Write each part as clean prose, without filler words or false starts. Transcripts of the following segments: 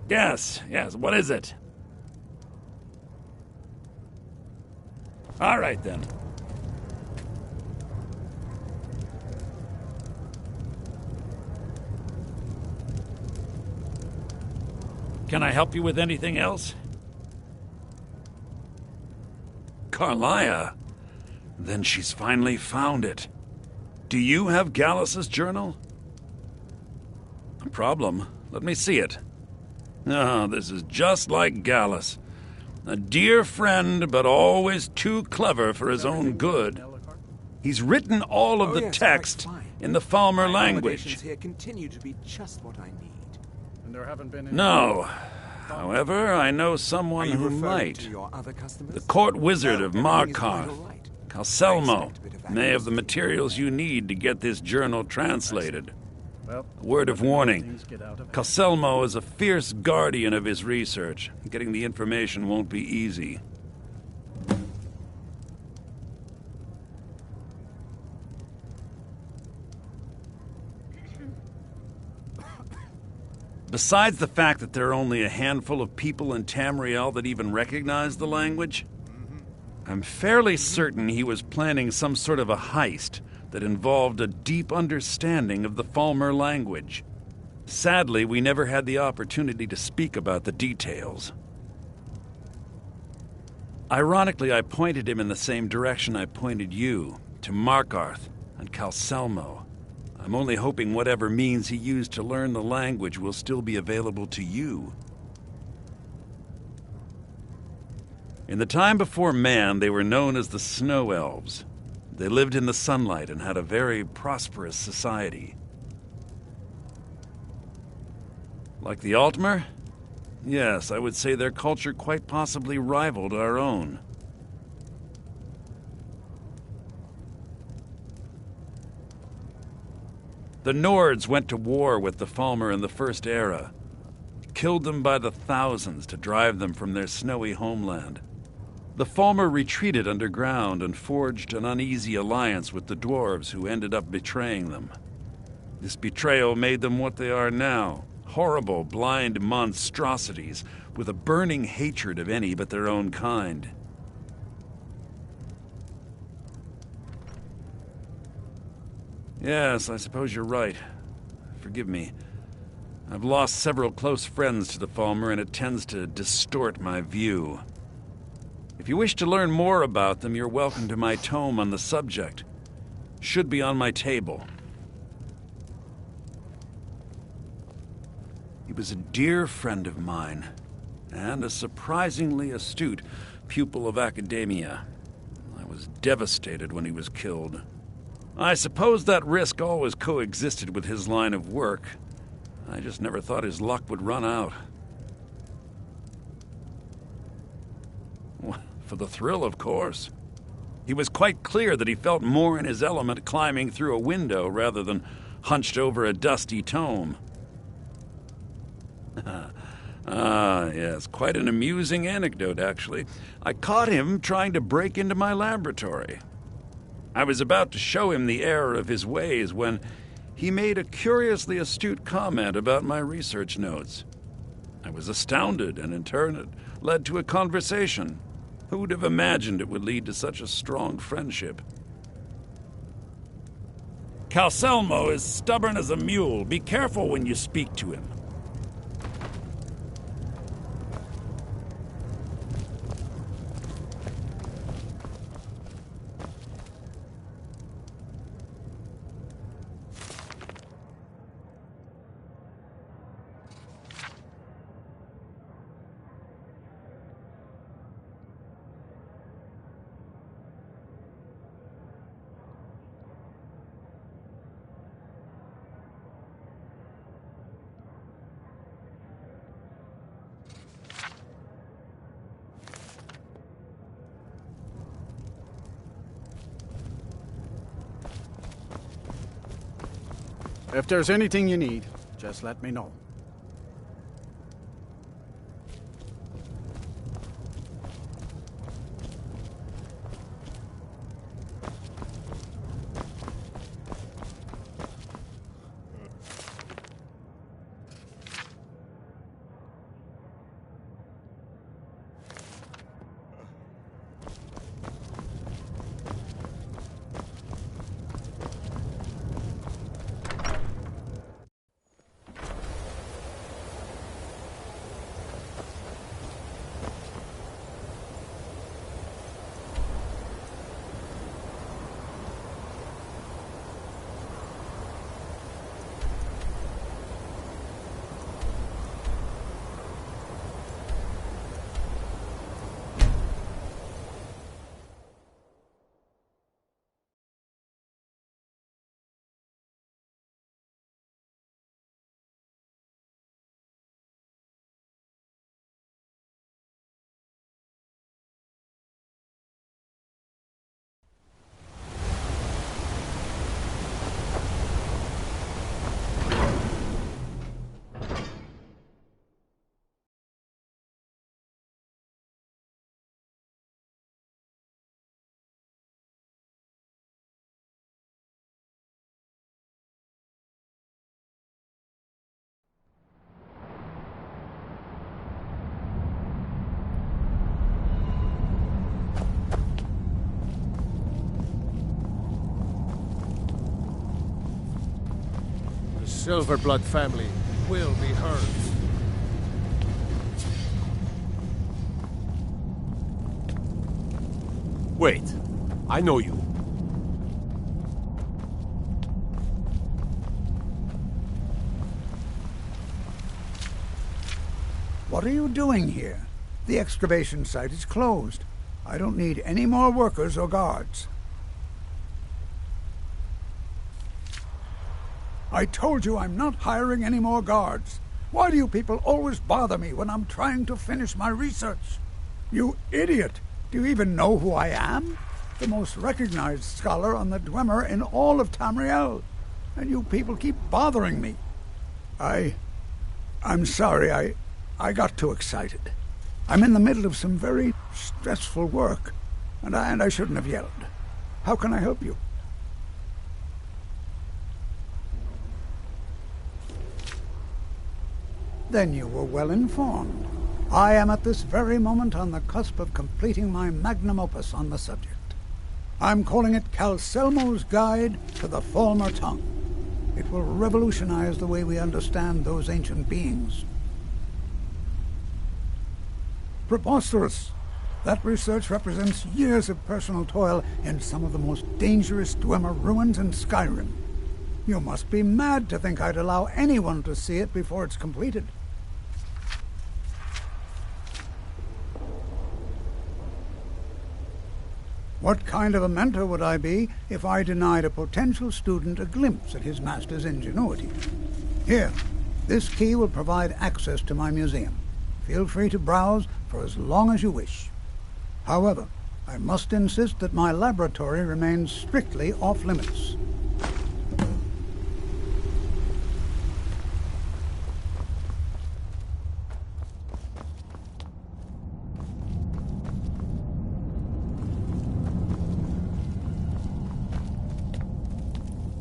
Yes, what is it? All right, then. Can I help you with anything else? Carlia? Then she's finally found it. Do you have Gallus's journal? A problem? Let me see it. Oh, this is just like Gallus. A dear friend, but always too clever for his own good. He's written all of the text in the Falmer language. Here continue to be just what I need. And there haven't been any... No. However, I know someone who might. To your other customers? The court wizard of Everything is quite Markarth, all right. Calselmo, I expect a bit of may have the accuracy. materials you need to get this journal translated. Well, A word of warning. things get out of hand. Calselmo is a fierce guardian of his research. Getting the information won't be easy. Besides the fact that there are only a handful of people in Tamriel that even recognize the language, I'm fairly certain he was planning some sort of a heist that involved a deep understanding of the Falmer language. Sadly, we never had the opportunity to speak about the details. Ironically, I pointed him in the same direction I pointed you, to Markarth and Calselmo. I'm only hoping whatever means he used to learn the language will still be available to you. In the time before man, they were known as the Snow Elves. They lived in the sunlight and had a very prosperous society. Like the Altmer? Yes, I would say their culture quite possibly rivaled our own. The Nords went to war with the Falmer in the First Era, killed them by the thousands to drive them from their snowy homeland. The Falmer retreated underground and forged an uneasy alliance with the dwarves who ended up betraying them. This betrayal made them what they are now, horrible, blind monstrosities with a burning hatred of any but their own kind. Yes, I suppose you're right. Forgive me. I've lost several close friends to the Falmer, and it tends to distort my view. If you wish to learn more about them, you're welcome to my tome on the subject. Should be on my table. He was a dear friend of mine, and a surprisingly astute pupil of academia. I was devastated when he was killed. I suppose that risk always coexisted with his line of work. I just never thought his luck would run out. For the thrill, of course. He was quite clear that he felt more in his element climbing through a window rather than hunched over a dusty tome. Yes, quite an amusing anecdote, actually. I caught him trying to break into my laboratory. I was about to show him the error of his ways when he made a curiously astute comment about my research notes. I was astounded, and in turn it led to a conversation. Who would have imagined it would lead to such a strong friendship? Calselmo is stubborn as a mule. Be careful when you speak to him. If there's anything you need, just let me know. Silverblood family will be hers. Wait, I know you. What are you doing here? The excavation site is closed. I don't need any more workers or guards. I told you I'm not hiring any more guards. Why do you people always bother me when I'm trying to finish my research? You idiot! Do you even know who I am? The most recognized scholar on the Dwemer in all of Tamriel. And you people keep bothering me. I'm sorry, I got too excited. I'm in the middle of some very stressful work, and I shouldn't have yelled. How can I help you? Then you were well informed. I am at this very moment on the cusp of completing my magnum opus on the subject. I'm calling it Calcelmo's Guide to the Falmer Tongue. It will revolutionize the way we understand those ancient beings. Preposterous! That research represents years of personal toil in some of the most dangerous Dwemer ruins in Skyrim. You must be mad to think I'd allow anyone to see it before it's completed. What kind of a mentor would I be if I denied a potential student a glimpse at his master's ingenuity? Here, this key will provide access to my museum. Feel free to browse for as long as you wish. However, I must insist that my laboratory remains strictly off-limits.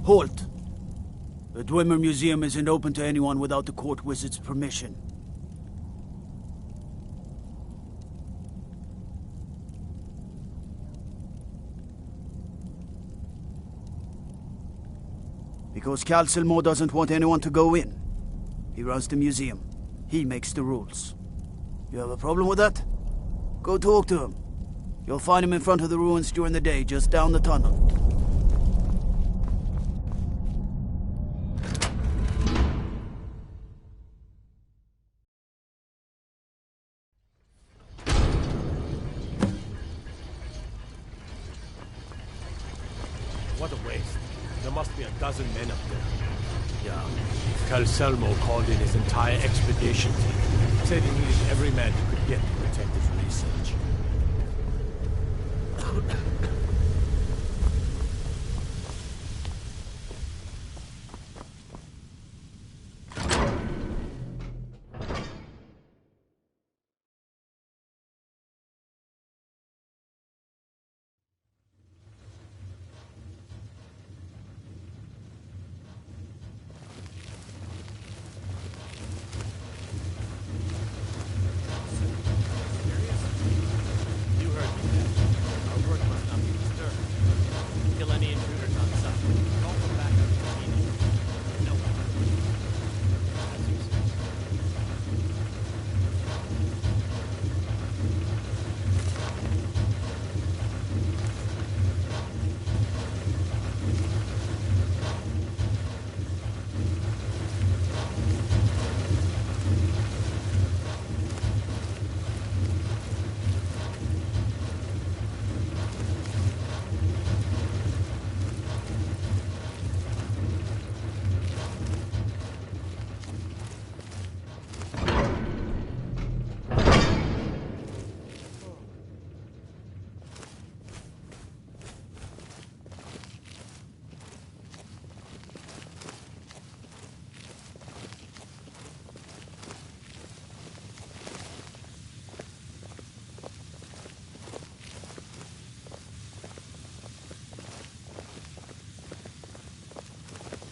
Halt! The Dwemer Museum isn't open to anyone without the court wizard's permission. Because Calcelmo doesn't want anyone to go in. He runs the museum. He makes the rules. You have a problem with that? Go talk to him. You'll find him in front of the ruins during the day, just down the tunnel. What a waste. There must be a dozen men up there. Yeah. Calcelmo called in his entire expedition team. Said he needed every man he could get to protect his research.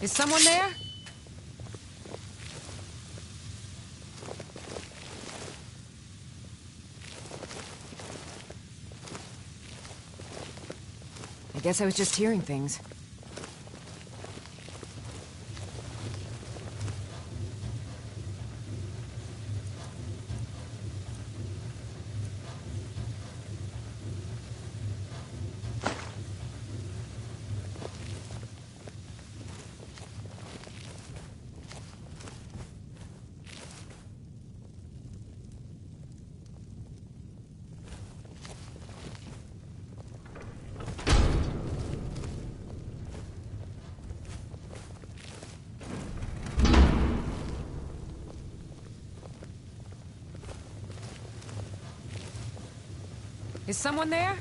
Is someone there? I guess I was just hearing things. Is someone there?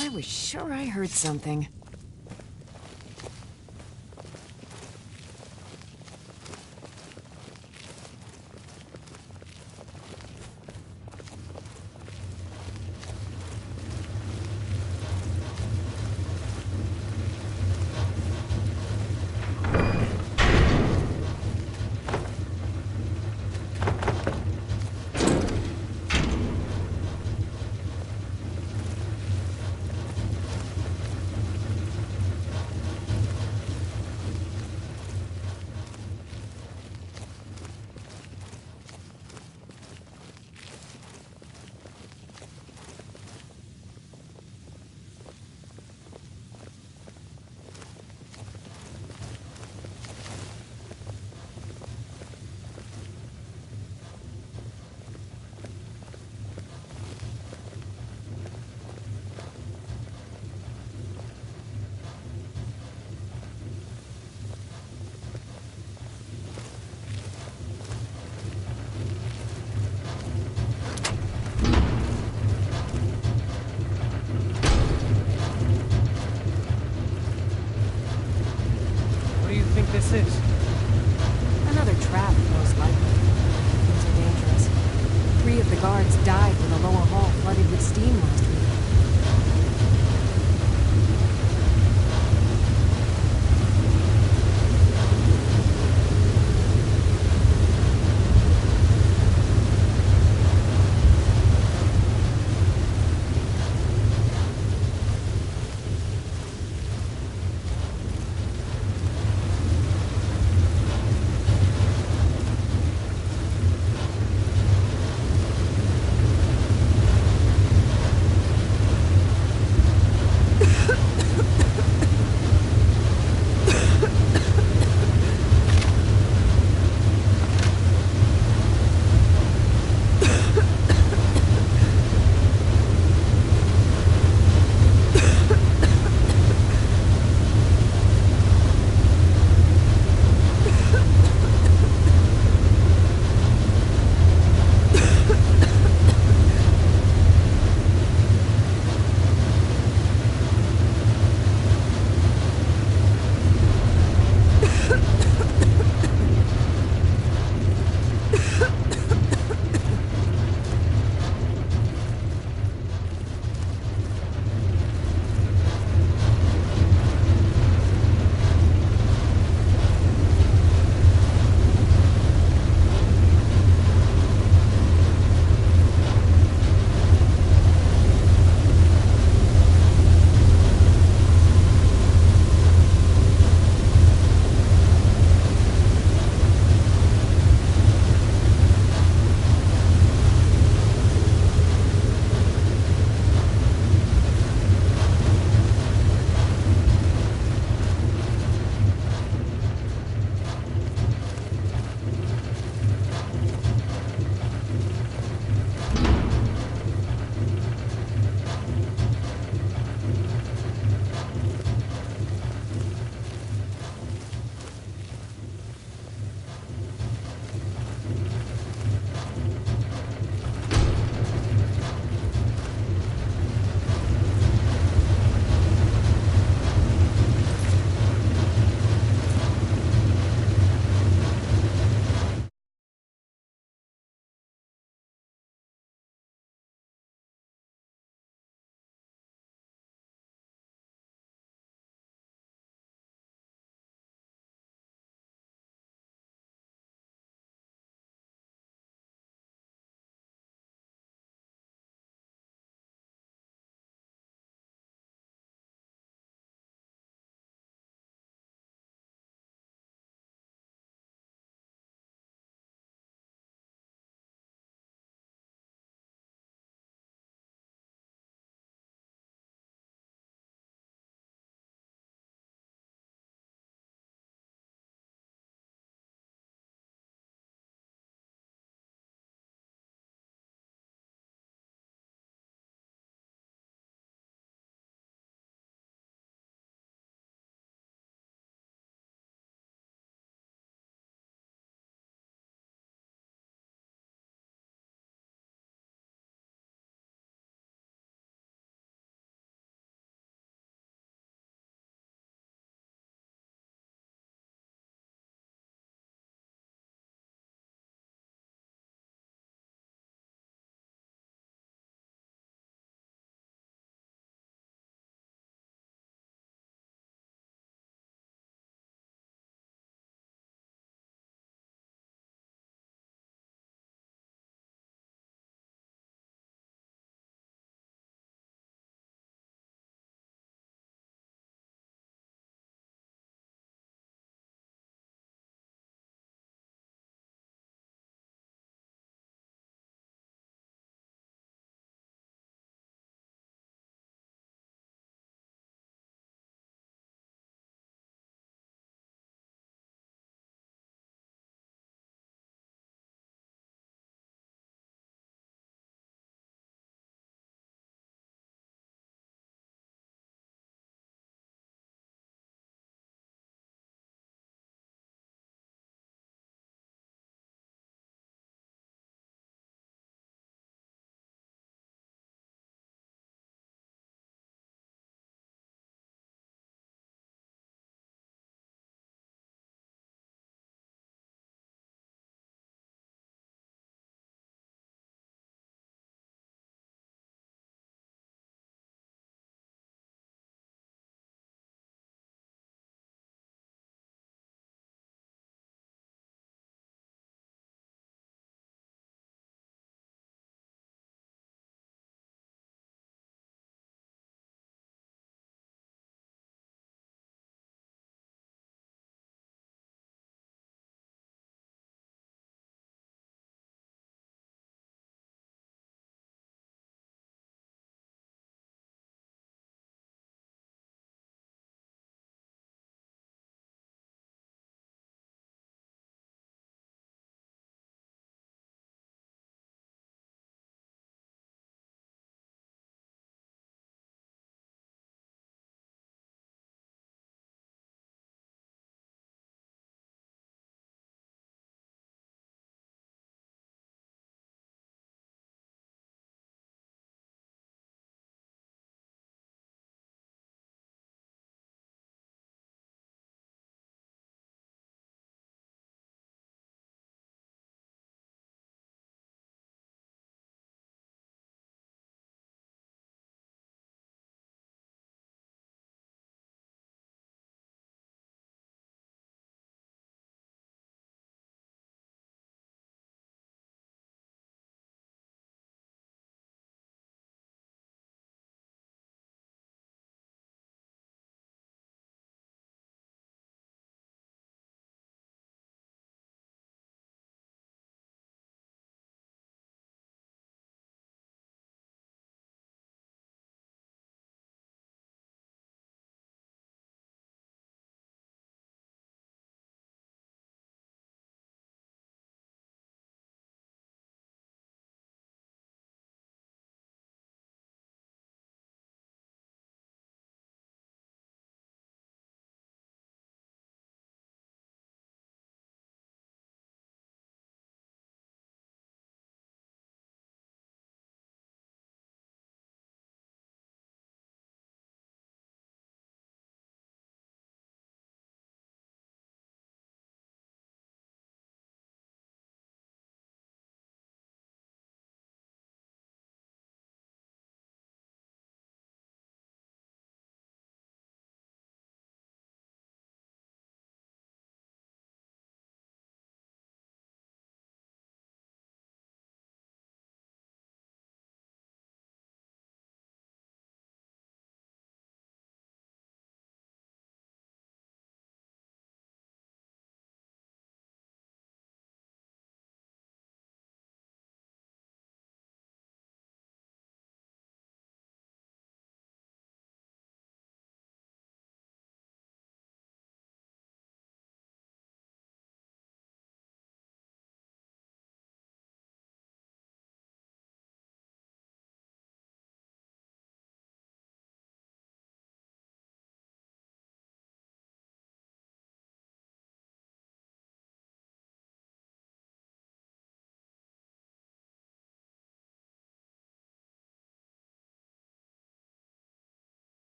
I was sure I heard something. This is? Another trap, most likely. Things are dangerous. 3 of the guards died when the lower hall flooded with steam last week.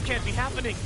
can't be happening.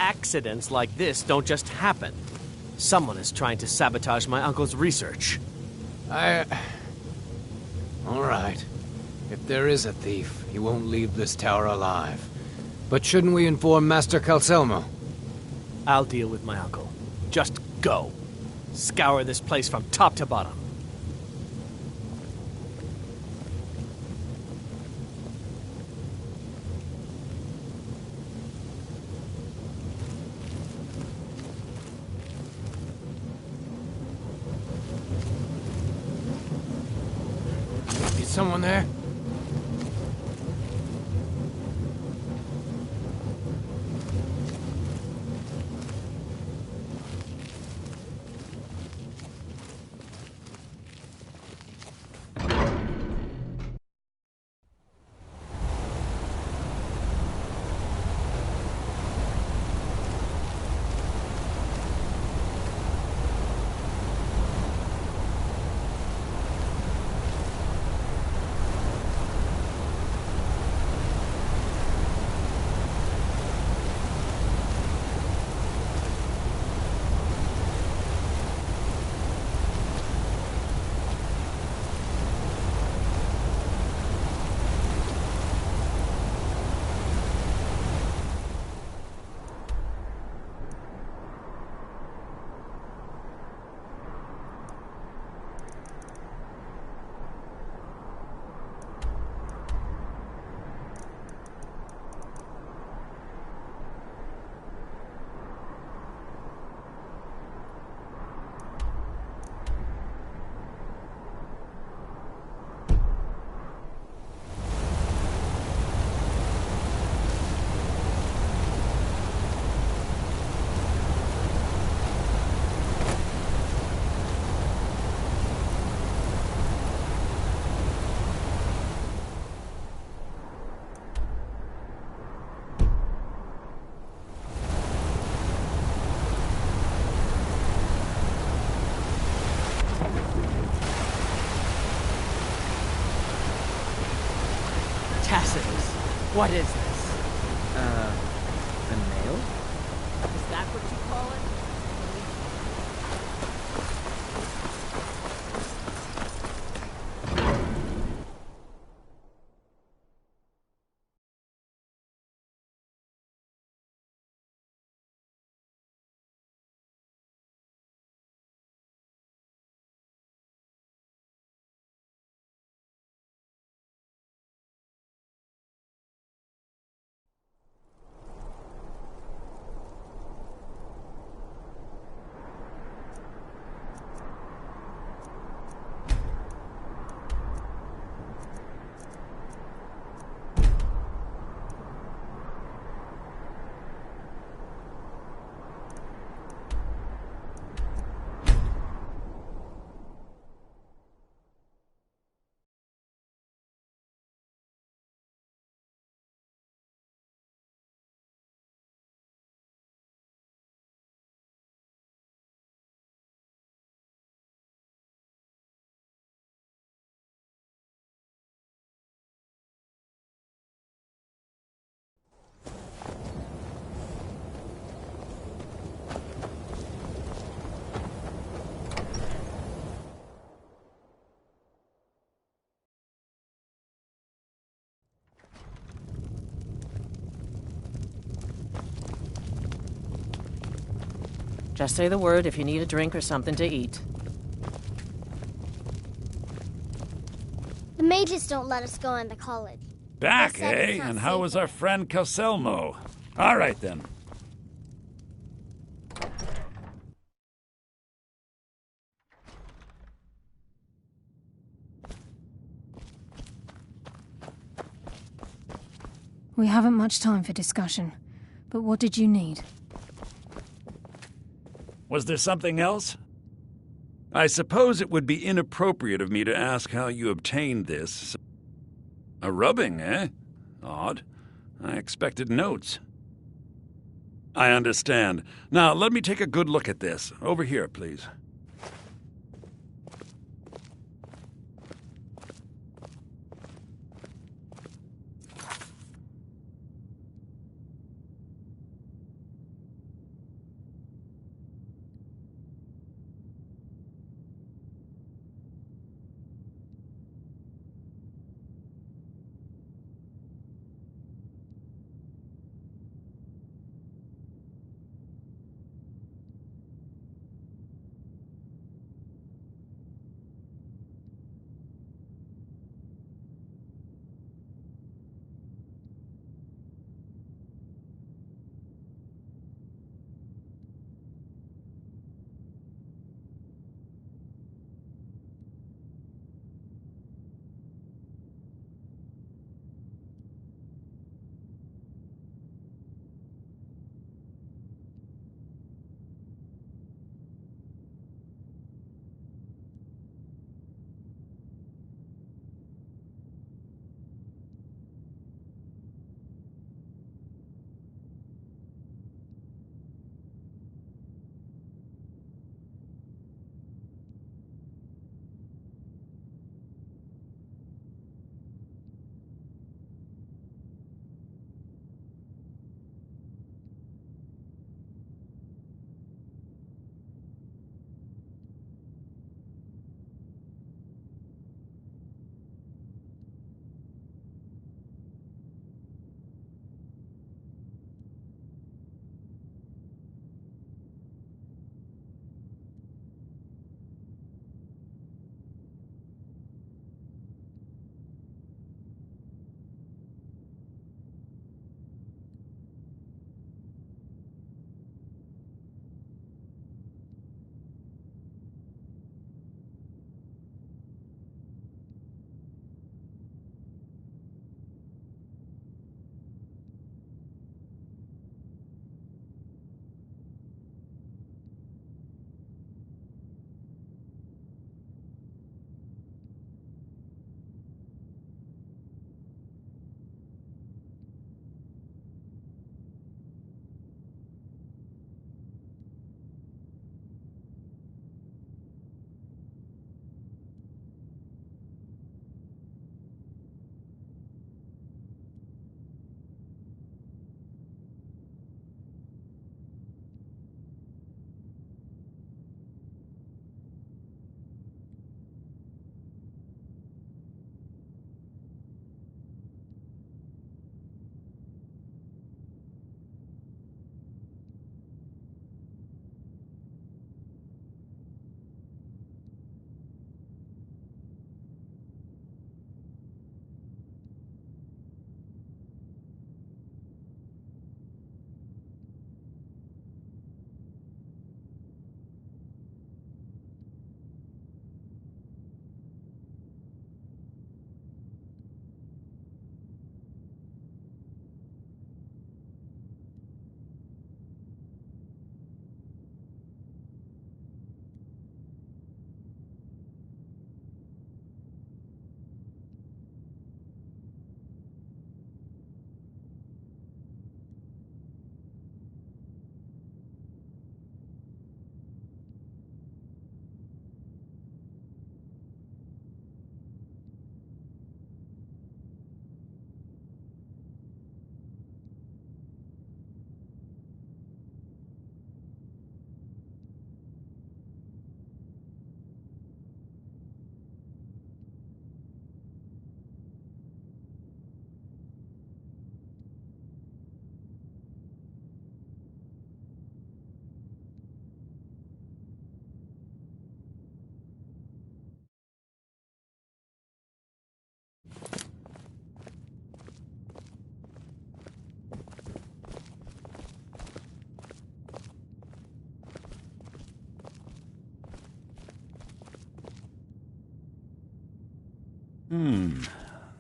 Accidents like this don't just happen. Someone is trying to sabotage my uncle's research. All right. If there is a thief, he won't leave this tower alive. But shouldn't we inform Master Calcelmo? I'll deal with my uncle. Just go. Scour this place from top to bottom. Is someone there? Tacitus, what is this? A nail? Is that what you call it? Just say the word if you need a drink or something to eat. The mages don't let us go into college. Back, They said it's eh? not And how safe was our friend Calselmo? All right, then. We haven't much time for discussion, but what did you need? Was there something else? I suppose it would be inappropriate of me to ask how you obtained this. A rubbing, eh? Odd. I expected notes. I understand. Now, let me take a good look at this. Over here, please.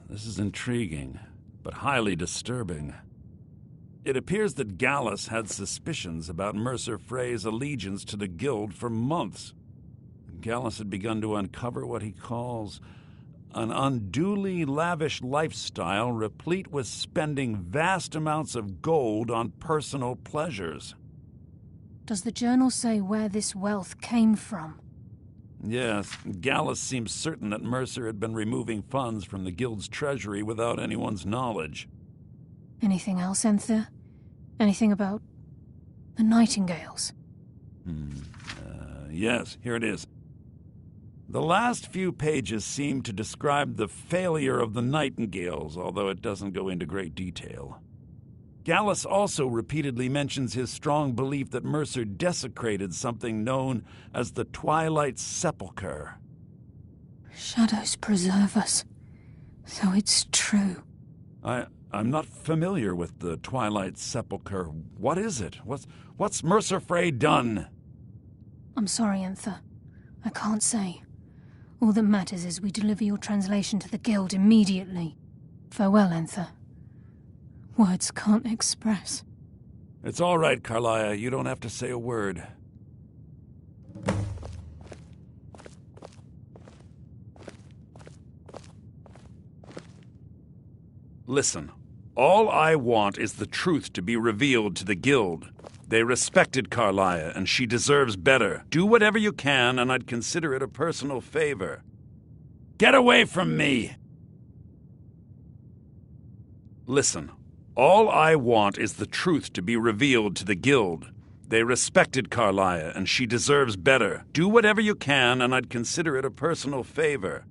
This is intriguing, but highly disturbing. It appears that Gallus had suspicions about Mercer Frey's allegiance to the Guild for months. Gallus had begun to uncover what he calls an unduly lavish lifestyle replete with spending vast amounts of gold on personal pleasures. Does the journal say where this wealth came from? Yes, Gallus seems certain that Mercer had been removing funds from the Guild's treasury without anyone's knowledge. Anything else, Enther? Anything about the Nightingales? Yes, here it is. The last few pages seem to describe the failure of the Nightingales, although it doesn't go into great detail. Gallus also repeatedly mentions his strong belief that Mercer desecrated something known as the Twilight Sepulchre. Shadows preserve us. So it's true. I'm not familiar with the Twilight Sepulchre. What is it? What's Mercer Frey done? I'm sorry, Enther. I can't say. All that matters is we deliver your translation to the Guild immediately. Farewell, Enther. Words can't express. It's all right, Carlia. You don't have to say a word. Listen, all I want is the truth to be revealed to the Guild. They respected Carlia, and she deserves better. Do whatever you can, and I'd consider it a personal favor. Get away from me! Listen, all I want is the truth to be revealed to the Guild. They respected Carlia, and she deserves better. Do whatever you can, and I'd consider it a personal favor.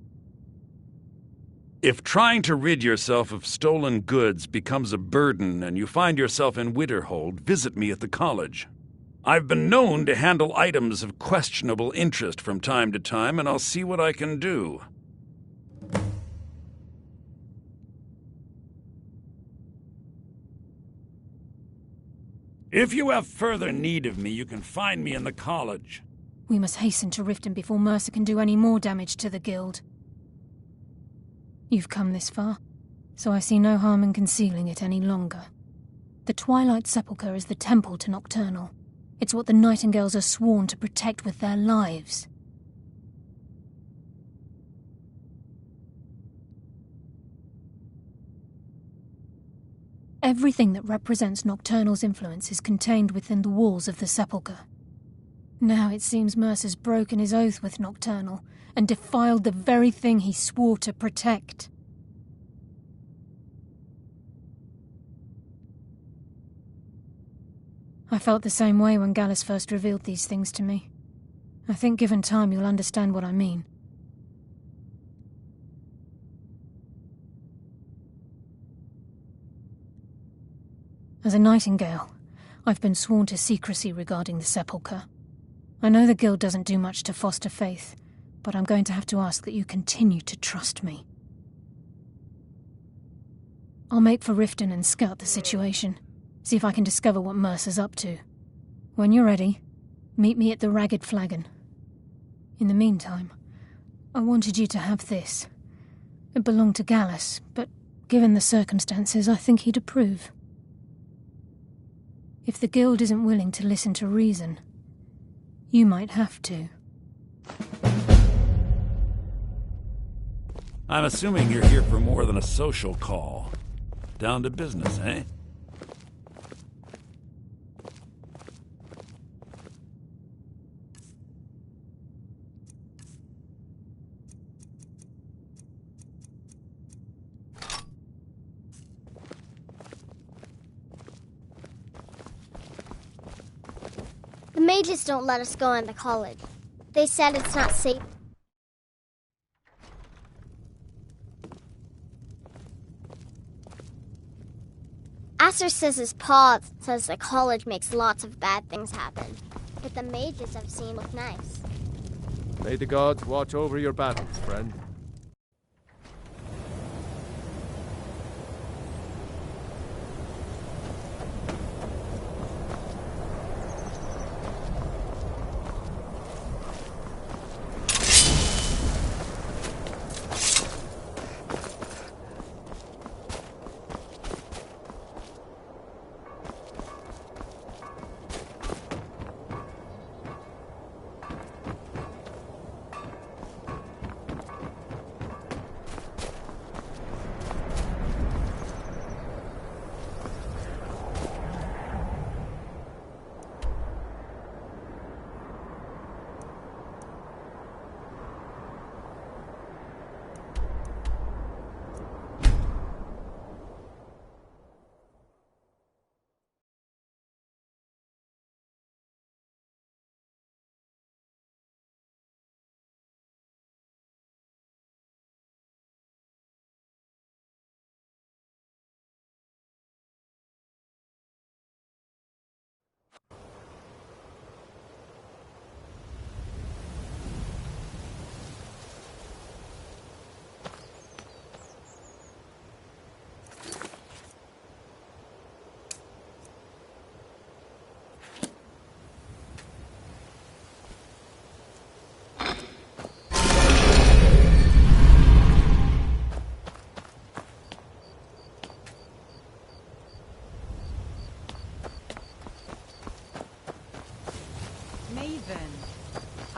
If trying to rid yourself of stolen goods becomes a burden and you find yourself in Winterhold, visit me at the college. I've been known to handle items of questionable interest from time to time, and I'll see what I can do. If you have further need of me, you can find me in the college. We must hasten to Riften before Mercer can do any more damage to the Guild. You've come this far, so I see no harm in concealing it any longer. The Twilight Sepulchre is the temple to Nocturnal. It's what the Nightingales are sworn to protect with their lives. Everything that represents Nocturnal's influence is contained within the walls of the Sepulchre. Now it seems Mercer's broken his oath with Nocturnal and defiled the very thing he swore to protect. I felt the same way when Gallus first revealed these things to me. I think given time you'll understand what I mean. As a Nightingale, I've been sworn to secrecy regarding the Sepulchre. I know the Guild doesn't do much to foster faith, but I'm going to have to ask that you continue to trust me. I'll make for Riften and scout the situation, see if I can discover what Mercer's up to. When you're ready, meet me at the Ragged Flagon. In the meantime, I wanted you to have this. It belonged to Gallus, but given the circumstances, I think he'd approve. If the Guild isn't willing to listen to reason, you might have to. I'm assuming you're here for more than a social call. Down to business, eh? The mages don't let us go in the college. They said it's not safe. Asser says his pa says the college makes lots of bad things happen. But the mages I've seen look nice. May the gods watch over your battles, friend.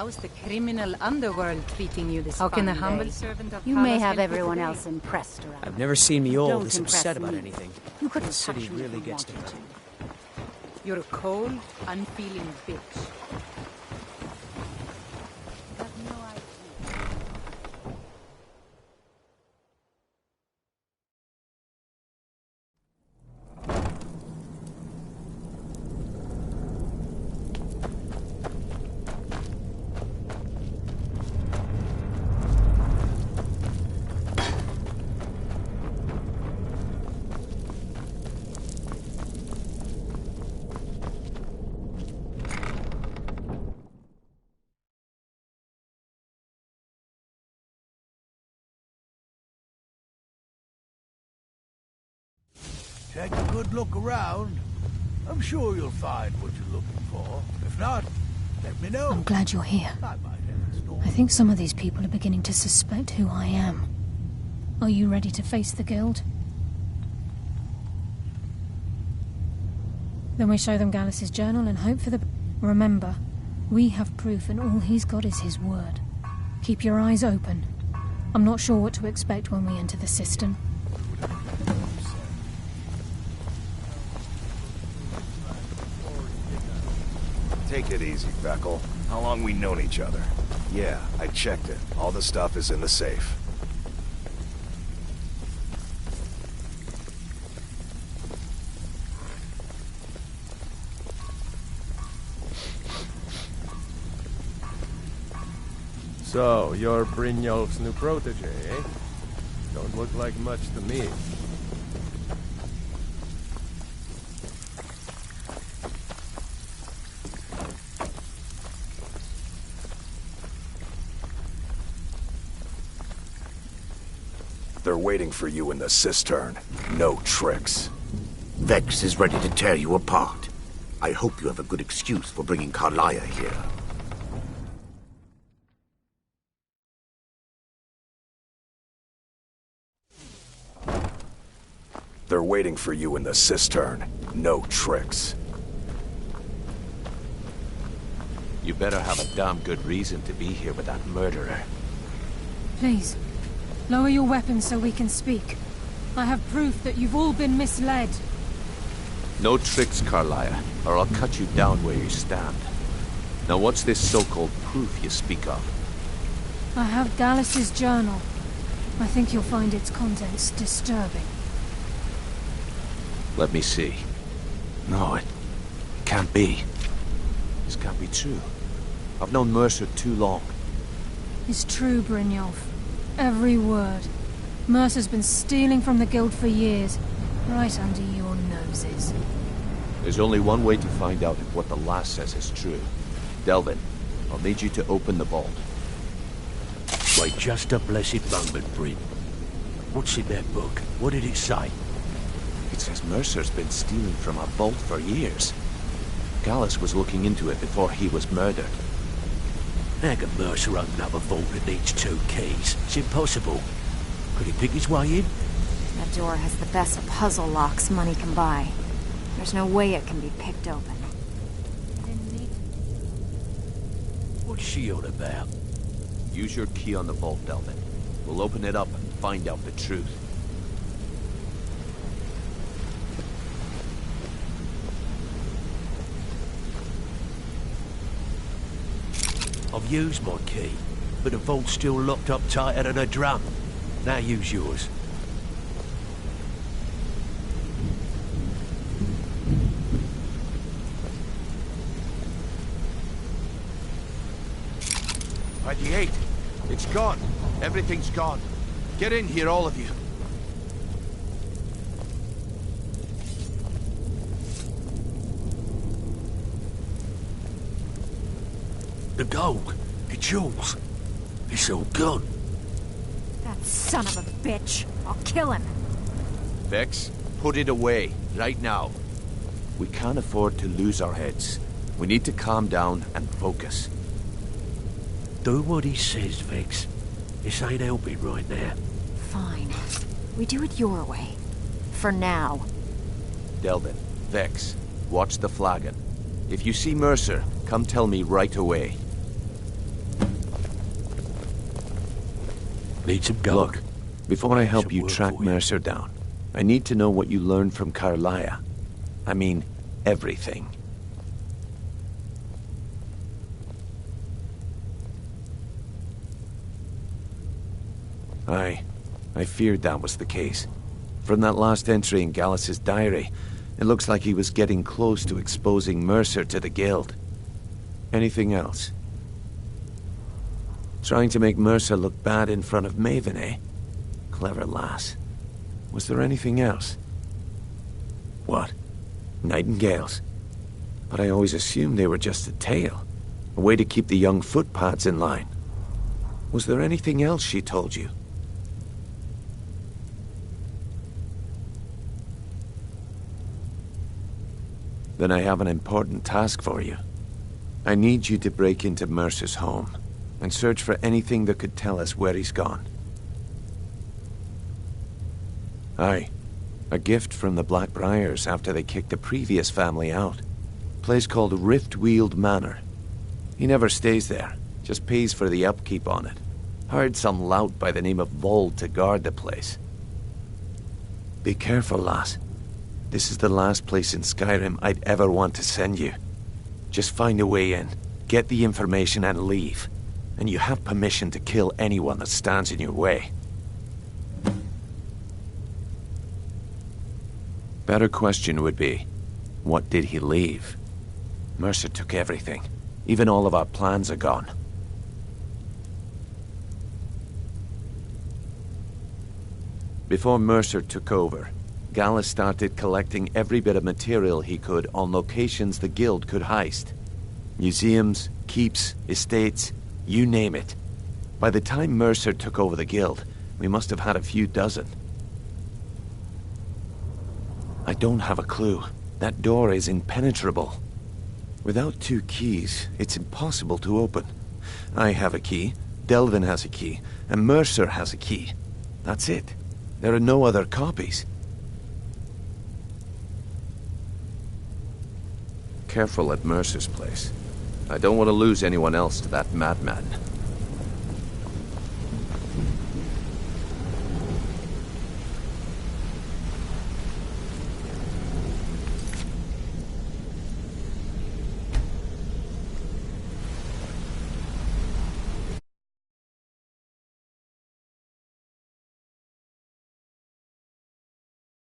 How's the criminal underworld treating you this How can fine the humble day? servant of You may Pallas have help you everyone today? else impressed around. I've never seen me all Don't this impress upset about me. anything. You couldn't The city touch me if really you gets to wanted me. You're a cold, unfeeling bitch. Take a good look around. I'm sure you'll find what you're looking for. If not, let me know. I'm glad you're here. I think some of these people are beginning to suspect who I am. Are you ready to face the Guild? Then we show them Gallus's journal and hope for the... Remember, we have proof and all he's got is his word. Keep your eyes open. I'm not sure what to expect when we enter the cistern. Take it easy, Feckle. How long we known each other? Yeah, I checked it. All the stuff is in the safe. So, you're Brynjolf's new protege, eh? Don't look like much to me. They're waiting for you in the cistern. No tricks. Vex is ready to tear you apart. I hope you have a good excuse for bringing Carlia here. They're waiting for you in the cistern. No tricks. You better have a damn good reason to be here with that murderer. Please, lower your weapons so we can speak. I have proof that you've all been misled. No tricks, Carlia, or I'll cut you down where you stand. Now what's this so-called proof you speak of? I have Gallus's journal. I think you'll find its contents disturbing. Let me see. No, it can't be. This can't be true. I've known Mercer too long. It's true, Brynjolf. Every word. Mercer's been stealing from the Guild for years, right under your noses. There's only one way to find out if what the lass says is true. Delvin, I'll need you to open the vault. Wait just a blessed moment, Bryn. What's in that book? What did it say? It says Mercer's been stealing from our vault for years. Gallus was looking into it before he was murdered. How can Mercer open up a vault that needs 2 keys? It's impossible. Could he pick his way in? That door has the best puzzle locks money can buy. There's no way it can be picked open. What's she on about? Use your key on the vault, Delvin. We'll open it up and find out the truth. I've used my key, but the vault's still locked up tighter than a drum. Now use yours. By the 8. It's gone. Everything's gone. Get in here, all of you. The gold, the jewels, it's all gone. That son of a bitch! I'll kill him! Vex, put it away, right now. We can't afford to lose our heads. We need to calm down and focus. Do what he says, Vex. This ain't helping right now. Fine. We do it your way. For now. Delvin, Vex, watch the flagon. If you see Mercer, come tell me right away. Need some gold. Look, before I help you track Mercer down, I need to know what you learned from Carlia. I mean, everything. I feared that was the case. From that last entry in Gallus's diary, it looks like he was getting close to exposing Mercer to the Guild. Anything else? Trying to make Mercer look bad in front of Maven, eh? Clever lass. Was there anything else? What? Nightingales? But I always assumed they were just a tale. A way to keep the young footpads in line. Was there anything else she told you? Then I have an important task for you. I need you to break into Mercer's home and search for anything that could tell us where he's gone. Aye. A gift from the Blackbriars after they kicked the previous family out. Place called Riftweald Manor. He never stays there, just pays for the upkeep on it. Hired some lout by the name of Vold to guard the place. Be careful, lass. This is the last place in Skyrim I'd ever want to send you. Just find a way in, get the information and leave. And you have permission to kill anyone that stands in your way. Better question would be, what did he leave? Mercer took everything. Even all of our plans are gone. Before Mercer took over, Gallus started collecting every bit of material he could on locations the Guild could heist. Museums, keeps, estates, you name it. By the time Mercer took over the Guild, we must have had a few dozen. I don't have a clue. That door is impenetrable. Without 2 keys, it's impossible to open. I have a key, Delvin has a key, and Mercer has a key. That's it. There are no other copies. Careful at Mercer's place. I don't want to lose anyone else to that madman.